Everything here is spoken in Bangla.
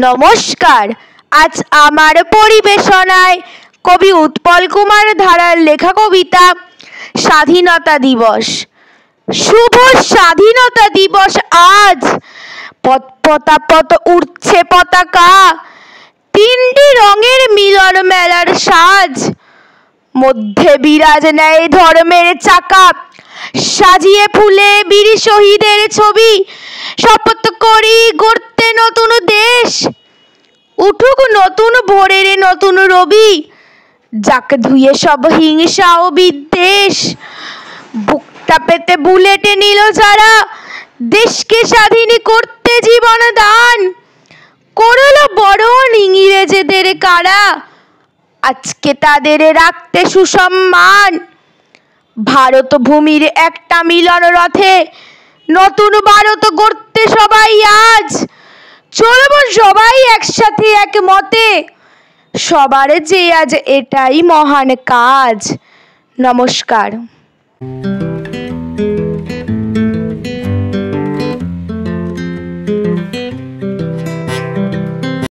নমস্কার। আজ আমার পরিবেশনায় কবি উৎপল কুমার ধারার লেখা কবিতা স্বাধীনতা দিবস। শুভ স্বাধীনতা দিবস আজ, পথ পথ উড়ছে পতাকা, তিনটি রঙের মিলন মেলার সাজ, মধ্যে বিরাজ নেয় ধর্মের চাকা, সাজিয়ে ফুলে বীর শহীদের ছবি, শপথ করি গড়তে নতুন দেশ, উঠুক নতুন ভোরের নতুন রবি, যাক ধুয়ে সব হিংসা ও বিদ্বেষ। বুকটা পেতে বুলেটে নিল যারা, দেশকে স্বাধীন করতে জীবন দান, করল বরণ ইংরেজদের কারা, আজকে তাদের রাখতে সুসম্মান। ভারত ভূমির একটা মিলন রথে, নতুন ভারত গড়তে সবাই আজ, চলব সবাই একসাথে একমতে, সবার যে আজ এটাই মহান কাজ। নমস্কার।